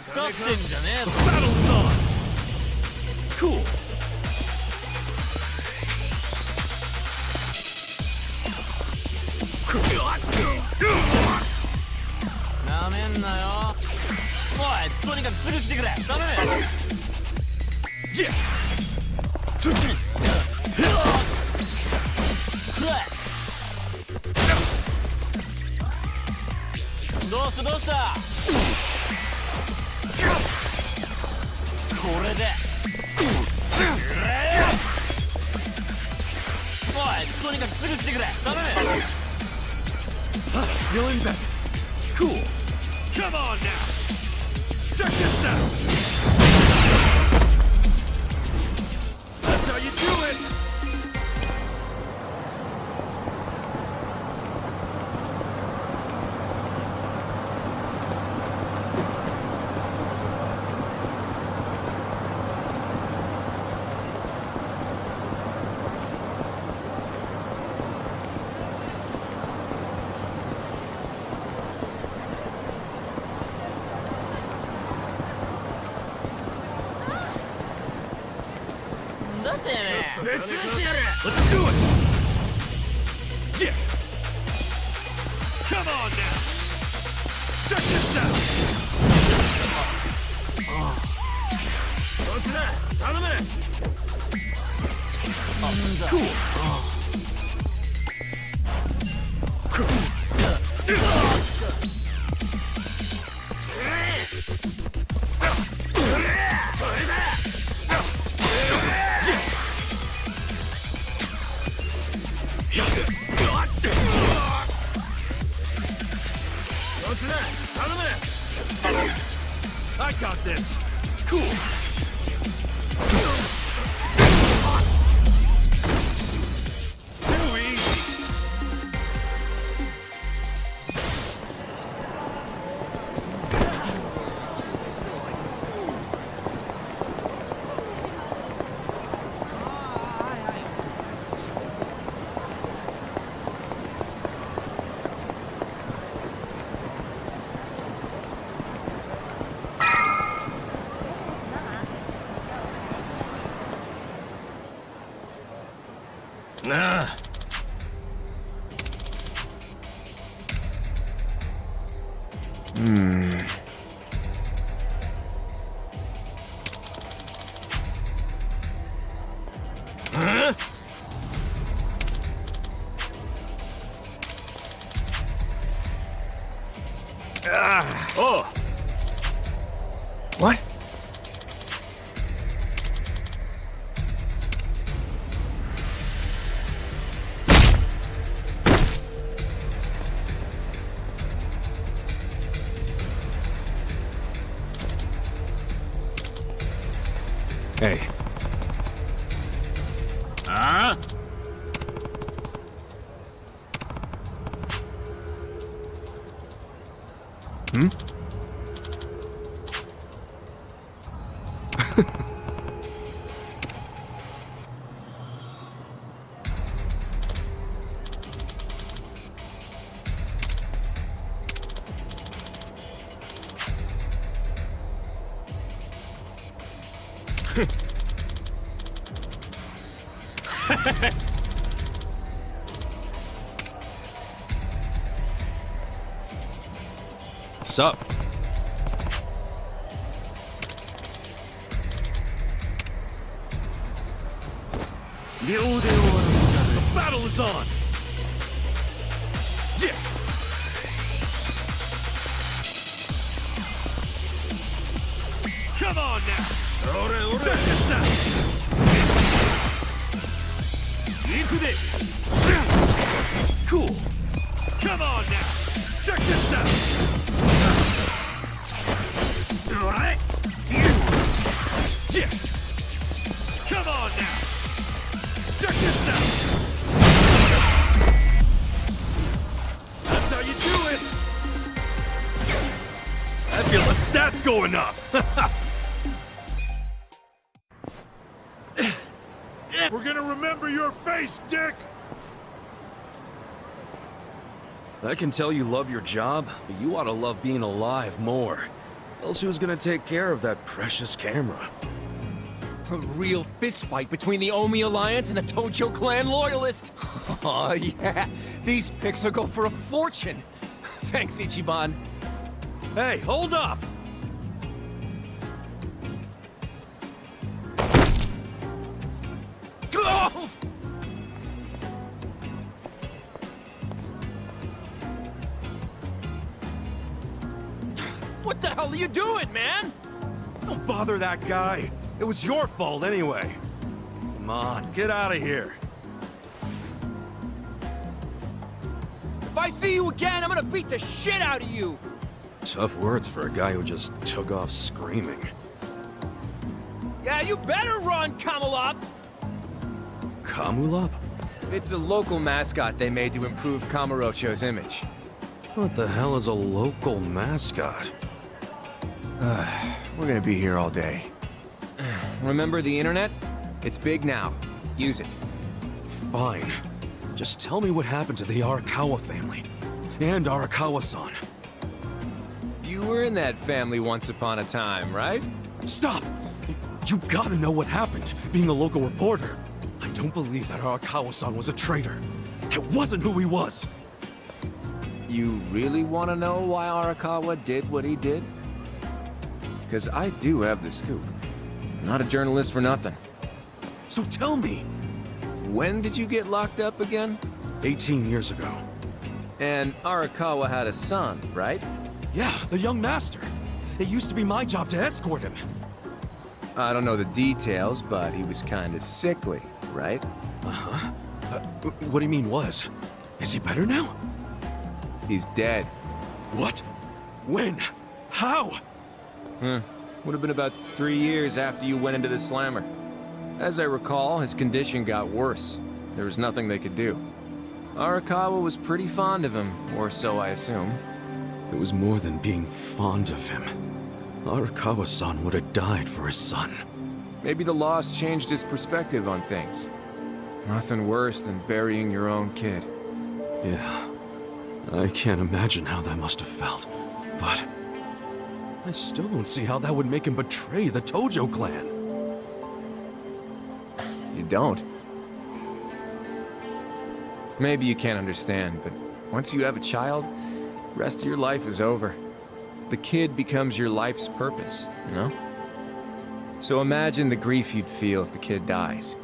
ふかしてんじゃねえぞ。 Battle's on! Cool! なめんなよ。おい、とにかくすぐ来てくれ。頼む。どうしたこれで。おい、とにかくすぐ来てくれ。頼む。 Feeling better. Cool. Come on now. Check this out. That's how you do it. Let's do it! Yeah! Come on now! Check this out! Cool! I got this. Cool. Too easy. Nah. Huh? Oh. What? Hey. Huh? Hmm? Sup? The battle is on! Yeah! Come on now! Check this out! Cool! Come on now! Check this out! Alright! Yeah! Come on now! Check this out! That's how you do it! I feel the stats going up! We're gonna remember your face, Dick! I can tell you love your job, but you ought to love being alive more. else who's gonna take care of that precious camera? A real fistfight between the Omi Alliance and a Tojo clan loyalist. Oh, yeah. These pics will go for a fortune. Thanks, Ichiban. Hey, hold up! Oh! What the hell are you doing, man? Don't bother that guy. It was your fault anyway. Come on, get out of here. If I see you again, I'm gonna beat the shit out of you! Tough words for a guy who just took off screaming. Yeah, you better run, Kamalop! Kamulop? It's a local mascot they made to improve Kamurocho's image. What the hell is a local mascot? We're gonna be here all day. Remember the internet? It's big now. Use it. Fine. Just tell me what happened to the Arakawa family. And Arakawa-san. You were in that family once upon a time, right? Stop! You gotta know what happened, being a local reporter. I don't believe that Arakawa-san was a traitor. It wasn't who he was. You really want to know why Arakawa did what he did? Because I do have the scoop. I'm not a journalist for nothing. So tell me. When did you get locked up again? 18 years ago. And Arakawa had a son, right? Yeah, the young master. It used to be my job to escort him. I don't know the details, but he was kind of sickly, right? Uh-huh. What do you mean was? Is he better now? He's dead. What? When? How? Would have been about 3 years after you went into the slammer. As I recall, his condition got worse. There was nothing they could do. Arakawa was pretty fond of him, or so I assume. It was more than being fond of him. Arakawa-san would have died for his son. Maybe the loss changed his perspective on things. Nothing worse than burying your own kid. Yeah. I can't imagine how that must have felt. But I still don't see how that would make him betray the Tojo clan. You don't? Maybe you can't understand, but once you have a child, the rest of your life is over. The kid becomes your life's purpose, you know? So imagine the grief you'd feel if the kid dies.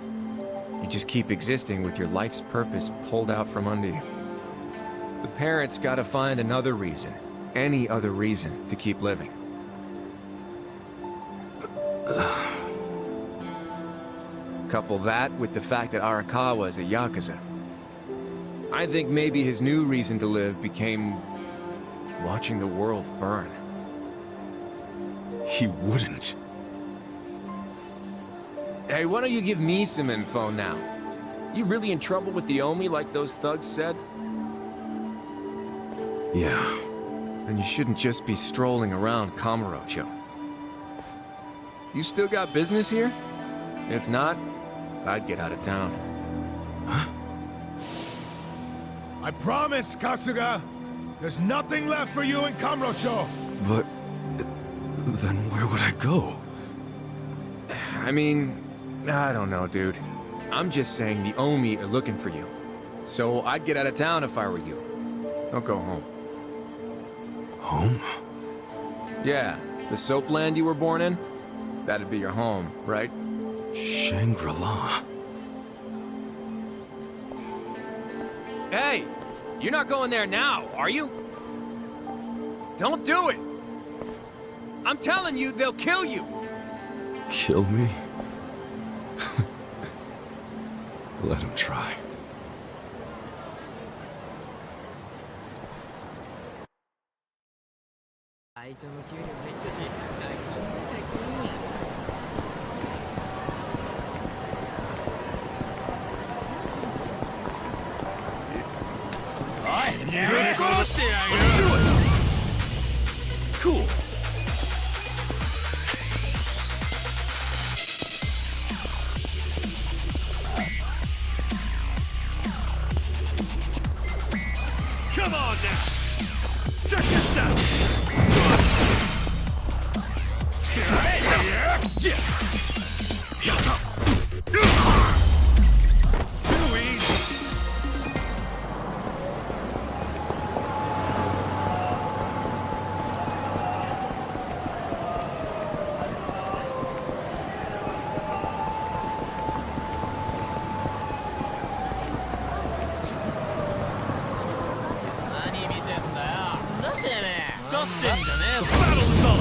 You just keep existing with your life's purpose pulled out from under you. The parents gotta find another reason, any other reason, to keep living. Couple that with the fact that Arakawa is a Yakuza. I think maybe his new reason to live became watching the world burn. He wouldn't. Hey, why don't you give me some info now? You really in trouble with the Omi like those thugs said? Yeah. Then you shouldn't just be strolling around Kamurocho. You still got business here? If not, I'd get out of town. Huh? I promise, Kasuga! There's nothing left for you in Kamurocho! But then where would I go? I mean, I don't know, dude. I'm just saying the Omi are looking for you. So I'd get out of town if I were you. Don't go home. Home? Yeah, the soap land you were born in? That'd be your home, right? Shangri-La. Hey! You're not going there now, are you? Don't do it! I'm telling you, they'll kill you! Kill me? Let him try. Let's do it! Cool. Come on now! Check this out! 何見てんだよ。なんだてめえ。ふかしてんじゃねえぞ。 Battle's on!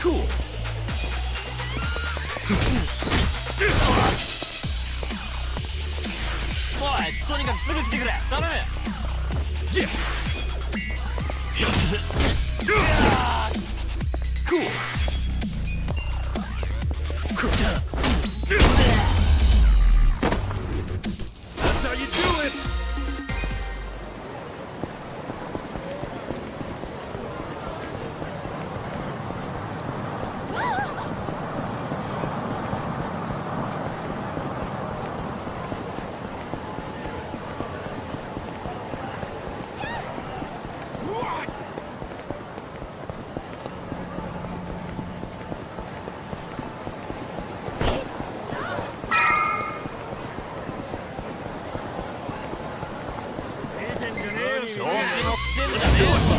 Cool. おい、とにかくすぐ来てくれ。頼む。 Cool. That's how you do it! What? 調子乗ってんじゃねえぞ。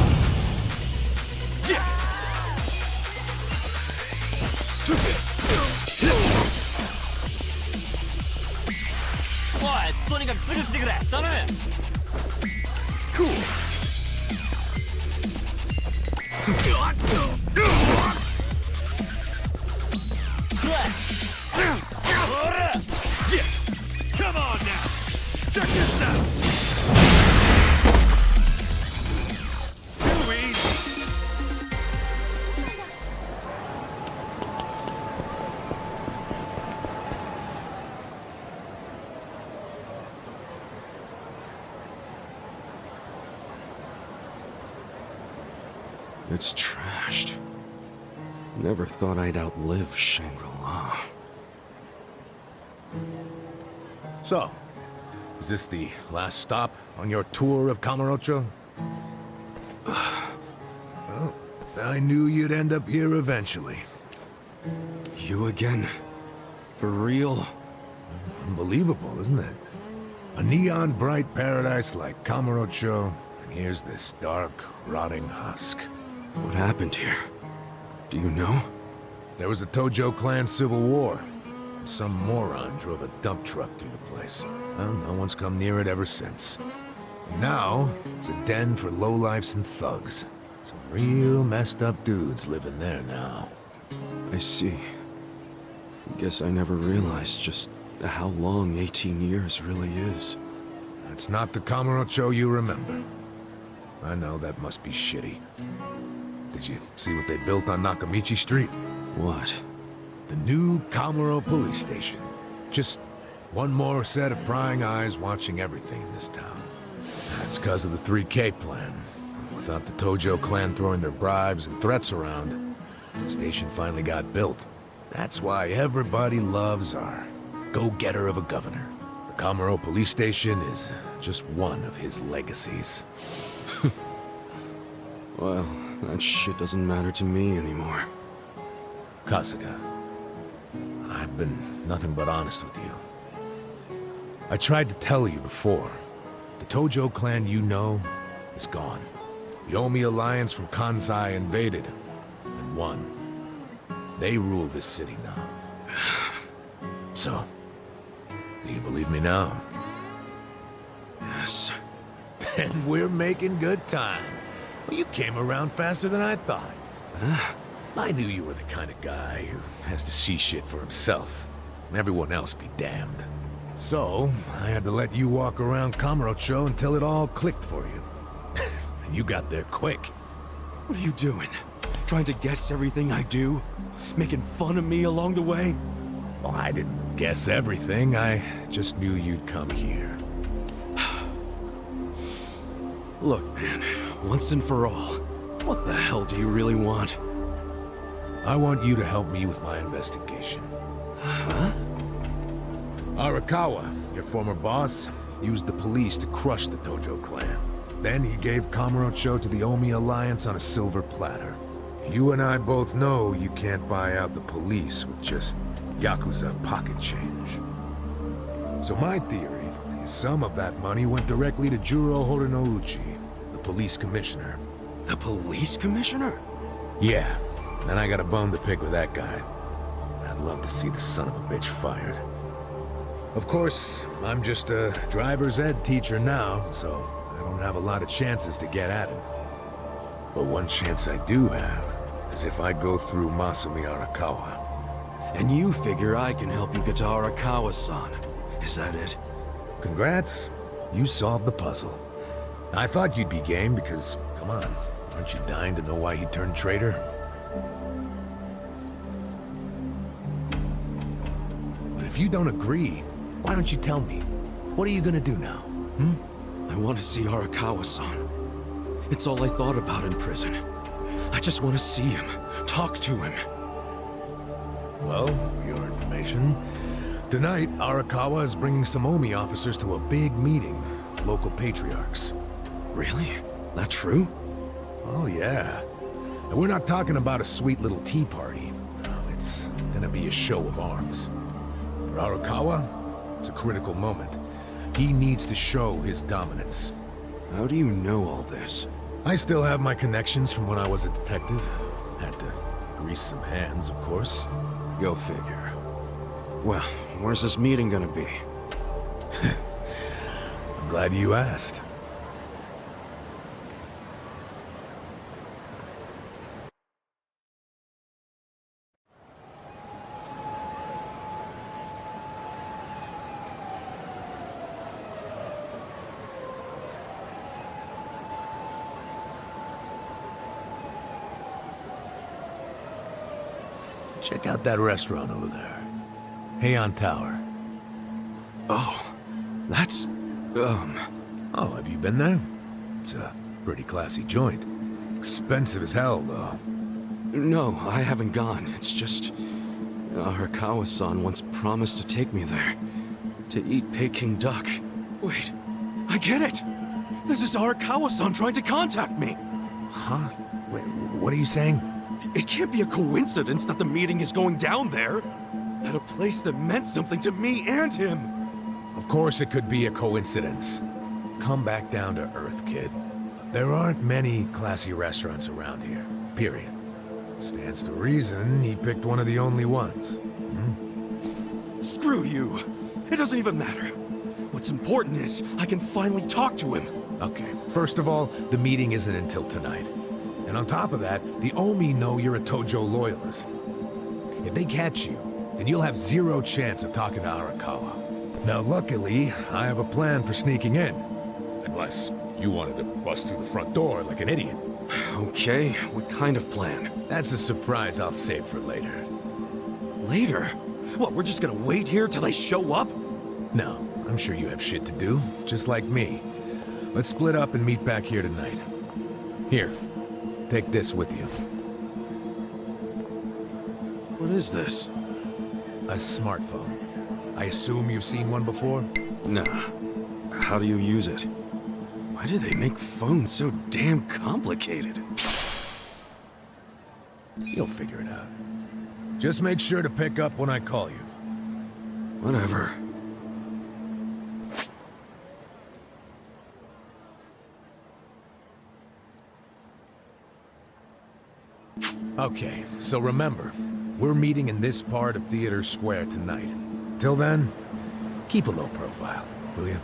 おい、とにかくすぐ来てくれ。頼む。 Cool. くらえ。おら。 Come on now! Check this out! Too easy! It's trashed. Never thought I'd outlive Shangri-La. So, is this the last stop on your tour of Kamurocho? Well, I knew you'd end up here eventually. You again? For real? Unbelievable, isn't it? A neon bright paradise like Kamurocho, and here's this dark, rotting husk. What happened here? Do you know? There was a Tojo clan civil war. And some moron drove a dump truck through the place. Well, no one's come near it ever since. And now, it's a den for lowlifes and thugs. Some real messed up dudes living there now. I see. Guess I never realized just how long 18 years really is. That's not the Kamurocho you remember. I know that must be shitty. Did you see what they built on Nakamichi Street? What? The new Kamuro police station. Just one more set of prying eyes watching everything in this town. That's because of the 3K plan. Without the Tojo clan throwing their bribes and threats around, the station finally got built. That's why everybody loves our go-getter of a governor. The Kamuro police station is just one of his legacies. Well, that shit doesn't matter to me anymore. Kasuga, I've been nothing but honest with you. I tried to tell you before. The Tojo clan you know is gone. The Omi alliance from Kansai invaded and won. They rule this city now. So, do you believe me now? Yes. Then we're making good time. Well, you came around faster than I thought. Huh? I knew you were the kind of guy who has to see shit for himself. Everyone else be damned. So, I had to let you walk around Kamurocho until it all clicked for you. And you got there quick. What are you doing? Trying to guess everything I do? Making fun of me along the way? Well, I didn't guess everything. I just knew you'd come here. Look, man, once and for all, what the hell do you really want? I want you to help me with my investigation. Huh? Arakawa, your former boss, used the police to crush the Tojo clan. Then he gave Kamurocho to the Omi alliance on a silver platter. You and I both know you can't buy out the police with just Yakuza pocket change. So my theory is some of that money went directly to Juro Horinouchi, the police commissioner. The police commissioner? Yeah, and I got a bone to pick with that guy. I'd love to see the son of a bitch fired. Of course, I'm just a driver's ed teacher now, so I don't have a lot of chances to get at him. But one chance I do have is if I go through Masumi Arakawa. And you figure I can help you get to Arakawa-san. Is that it? Congrats, you solved the puzzle. I thought you'd be game because, come on, aren't you dying to know why he turned traitor? But if you don't agree, why don't you tell me? What are you gonna do now? I want to see Arakawa-san. It's all I thought about in prison. I just want to see him, talk to him. Well, for your information, tonight Arakawa is bringing some Omi officers to a big meeting with local patriarchs. Really? That true? Oh yeah. And we're not talking about a sweet little tea party. No, it's gonna be a show of arms. For Arakawa, it's a critical moment. He needs to show his dominance. How do you know all this? I still have my connections from when I was a detective. Had to grease some hands, of course. Go figure. Well, where's this meeting gonna be? I'm glad you asked. Check out that restaurant over there. Heian Tower. Oh, that's... Oh, have you been there? It's a pretty classy joint. Expensive as hell, though. No, I haven't gone. It's just... Arakawa-san once promised to take me there. To eat Peking duck. Wait, I get it! This is Arakawa-san trying to contact me! Huh? Wait, what are you saying? It can't be a coincidence that the meeting is going down there. At a place that meant something to me and him. Of course it could be a coincidence. Come back down to earth, kid. There aren't many classy restaurants around here, period. Stands to reason he picked one of the only ones. Screw you. It doesn't even matter. What's important is I can finally talk to him. Okay, first of all, the meeting isn't until tonight. And on top of that, the Omi know you're a Tojo loyalist. If they catch you, then you'll have zero chance of talking to Arakawa. Now luckily, I have a plan for sneaking in. Unless you wanted to bust through the front door like an idiot. Okay, what kind of plan? That's a surprise I'll save for later. Later? What, we're just gonna wait here till they show up? No, I'm sure you have shit to do, just like me. Let's split up and meet back here tonight. Here, take this with you. What is this? A smartphone. I assume you've seen one before? Nah. How do you use it? Why do they make phones so damn complicated? You'll figure it out. Just make sure to pick up when I call you. Whatever. Okay, so remember, we're meeting in this part of Theater Square tonight. Till then, keep a low profile, will you?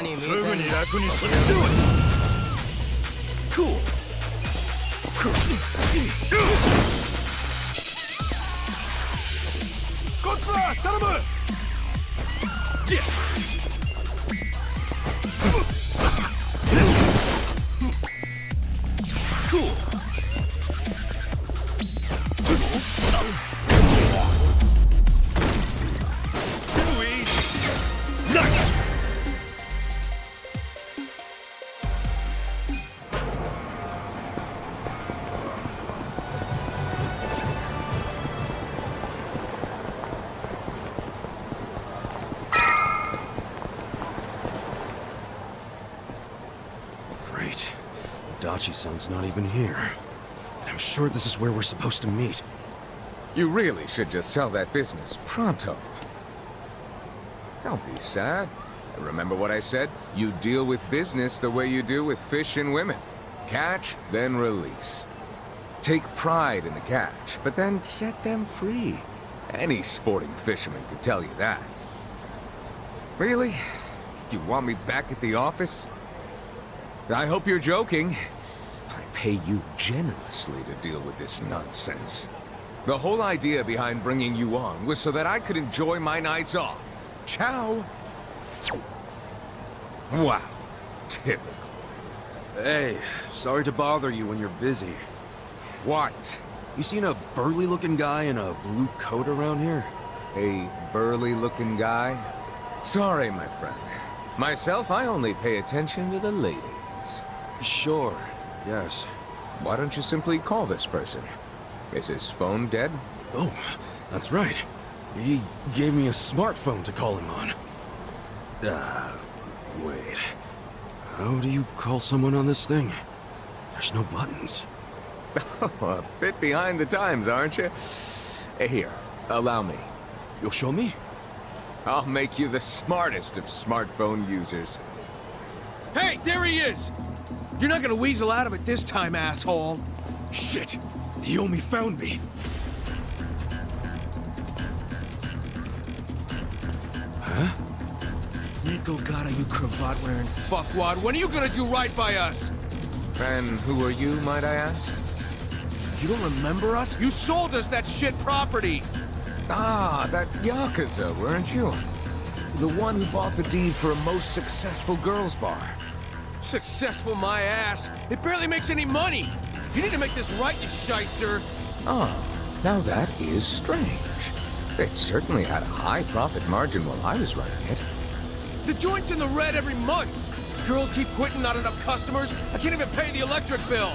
何見てんの Let's do it! Cool. Yakuza,頼む! Yeah. Cool. Nice. Great. Dachi-san's not even here. And I'm sure this is where we're supposed to meet. You really should just sell that business pronto. Don't be sad. Remember what I said? You deal with business the way you do with fish and women. Catch, then release. Take pride in the catch, but then set them free. Any sporting fisherman could tell you that. Really? You want me back at the office? I hope you're joking. I pay you generously to deal with this nonsense. The whole idea behind bringing you on was so that I could enjoy my nights off. Ciao. Wow. Typical. Hey, sorry to bother you when you're busy. What? You seen a burly-looking guy in a blue coat around here? A burly-looking guy? Sorry, my friend. Myself, I only pay attention to the ladies. Sure, yes. Why don't you simply call this person? Is his phone dead? Oh, that's right. He gave me a smartphone to call him on. Wait. How do you call someone on this thing? There's no buttons. A bit behind the times, aren't you? Here, allow me. You'll show me? I'll make you the smartest of smartphone users. Hey, there he is! You're not gonna weasel out of it this time, asshole. Shit! He only found me. Huh? Nickel gotta you cravat-wearing fuckwad. When are you gonna do right by us? And who are you, might I ask? You don't remember us? You sold us that shit property! Ah, that Yakuza, weren't you? The one who bought the deed for a most successful girls' bar. Successful my ass. It barely makes any money. You need to make this right, you shyster. Oh, now that is strange. It certainly had a high profit margin while I was running it. The joint's in the red every month. Girls keep quitting, not enough customers. I can't even pay the electric bill.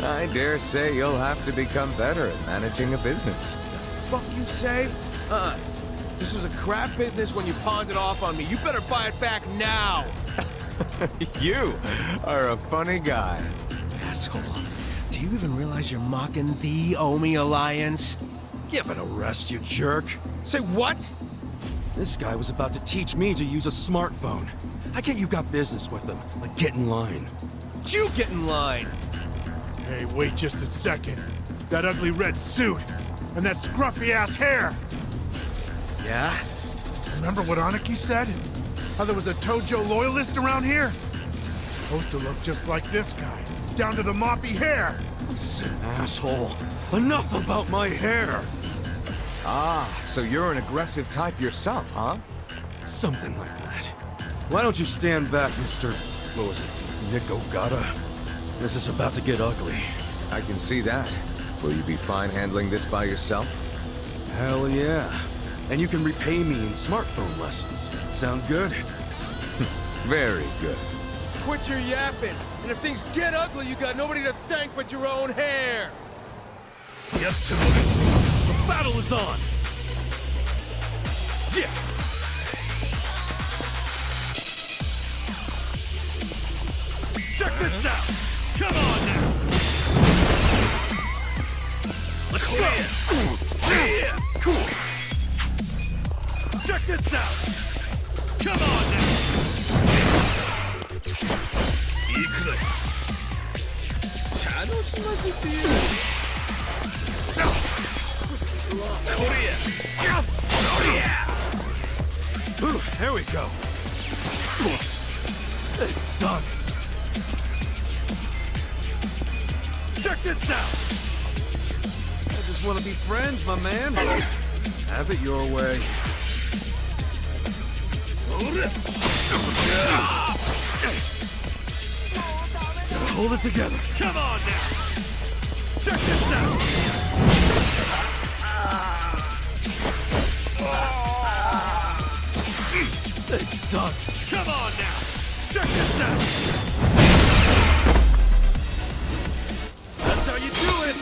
I dare say you'll have to become better at managing a business. Fuck you say? This was a crap business when you pawned it off on me. You better buy it back now. You are a funny guy. Asshole. Do you even realize you're mocking the Omi Alliance? Give it a rest, you jerk. Say what? This guy was about to teach me to use a smartphone. How can't you got business with him? Like, get in line. You get in line. Hey, wait just a second. That ugly red suit, and that scruffy-ass hair. Yeah? Remember what Aniki said? How there was a Tojo loyalist around here? Supposed to look just like this guy, down to the moppy hair. Listen, asshole. Enough about my hair! Ah, so you're an aggressive type yourself, huh? Something like that. Why don't you stand back, Mr. What was it? Nick Ogata? This is about to get ugly. I can see that. Will you be fine handling this by yourself? Hell yeah. And you can repay me in smartphone lessons. Sound good? Very good. Quit your yapping. And if things get ugly, you got nobody to thank but your own hair. Yep, Timothy. The battle is on! Yeah! Check this out! Come on now! Let's go! Yeah! Cool! Check this out! Come on now! Ikure! Korea! Korea! Ooh, there we go. This sucks. Check this out. I just want to be friends, my man. Have it your way. Gotta hold it together. Come on now. Check this out. This sucks. Come on now. Check this out. That's how you do it.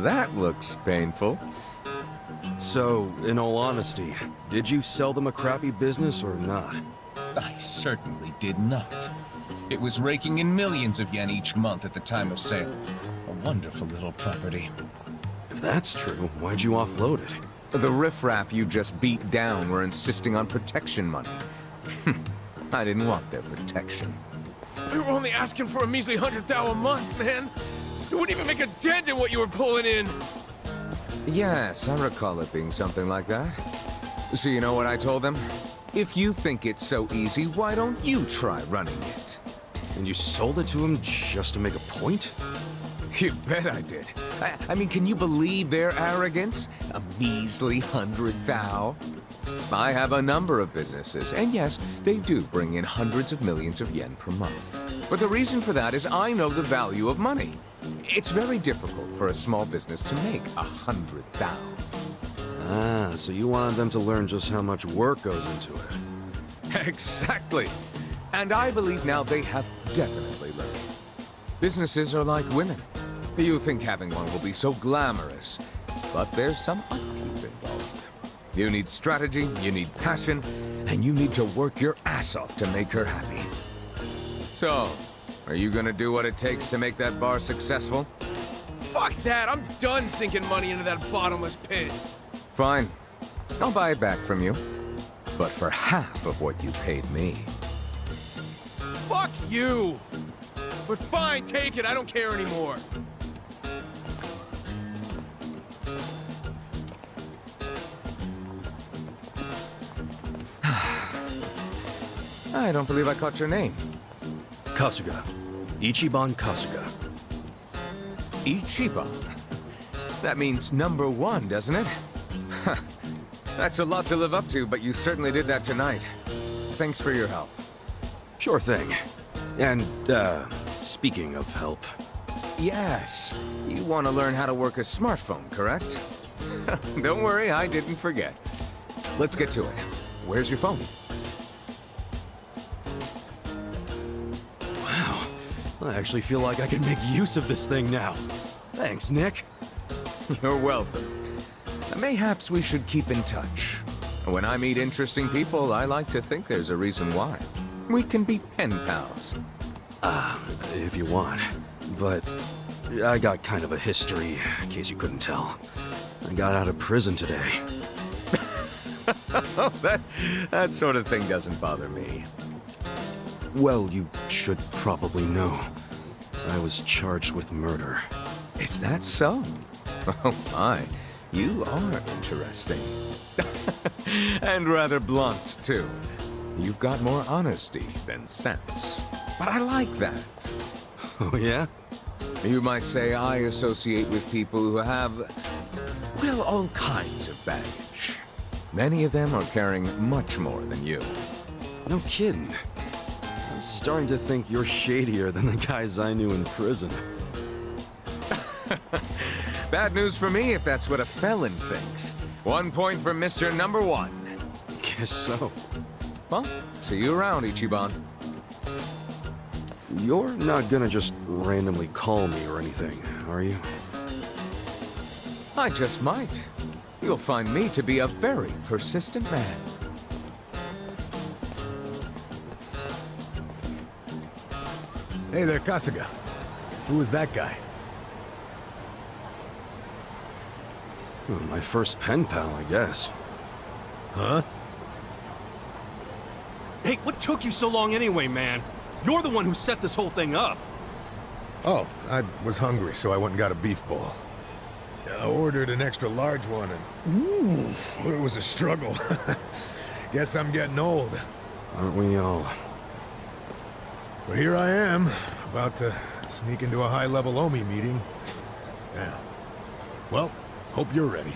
That looks painful. So, in all honesty, did you sell them a crappy business or not? I certainly did not. It was raking in millions of yen each month at the time of sale. A wonderful little property. If that's true, why'd you offload it? The riffraff you just beat down were insisting on protection money. I didn't want their protection. We were only asking for a measly 100,000 a month, man. It wouldn't even make a dent in what you were pulling in. Yes, I recall it being something like that. So you know what I told them? If you think it's so easy, why don't you try running it? And you sold it to him just to make a point? You bet I did. I mean, can you believe their arrogance? A measly 100,000? I have a number of businesses, and yes, they do bring in hundreds of millions of yen per month. But the reason for that is I know the value of money. It's very difficult for a small business to make 100,000. Ah, so you wanted them to learn just how much work goes into it. Exactly. And I believe now they have definitely learned. Businesses are like women. You think having one will be so glamorous, but there's some upkeep involved. You need strategy, you need passion, and you need to work your ass off to make her happy. So, are you gonna do what it takes to make that bar successful? Fuck that. I'm done sinking money into that bottomless pit. Fine. I'll buy it back from you. But for half of what you paid me. Fuck you. But fine, take it. I don't care anymore. I don't believe I caught your name. Kasuga. Ichiban Kasuga. Ichiban. That means number one, doesn't it? That's a lot to live up to, but you certainly did that tonight. Thanks for your help. Sure thing. And, speaking of help... Yes. You want to learn how to work a smartphone, correct? Don't worry, I didn't forget. Let's get to it. Where's your phone? Wow. I actually feel like I can make use of this thing now. Thanks, Nick. You're welcome. Mayhaps we should keep in touch. When I meet interesting people, I like to think there's a reason why. We can be pen pals. If you want. But I got kind of a history, in case you couldn't tell. I got out of prison today. That sort of thing doesn't bother me. Well, you should probably know. I was charged with murder. Is that so? Oh my, you are interesting. And rather blunt, too. You've got more honesty than sense. But I like that. Oh, yeah? You might say I associate with people who have, well, all kinds of baggage. Many of them are carrying much more than you. No kidding. I'm starting to think you're shadier than the guys I knew in prison. Bad news for me if that's what a felon thinks. 1 point for Mr. Number One. Guess so. Well, see you around, Ichiban. You're not gonna just randomly call me or anything, are you? I just might. You'll find me to be a very persistent man. Hey there, Kasuga. Who was that guy? Well, my first pen pal, I guess. Huh? Hey, what took you so long anyway, man? You're the one who set this whole thing up. Oh, I was hungry, so I went and got a beef bowl. I ordered an extra large one, and it was a struggle. Guess I'm getting old. Aren't we all? But here I am, about to sneak into a high-level OMI meeting. Yeah. Well, hope you're ready.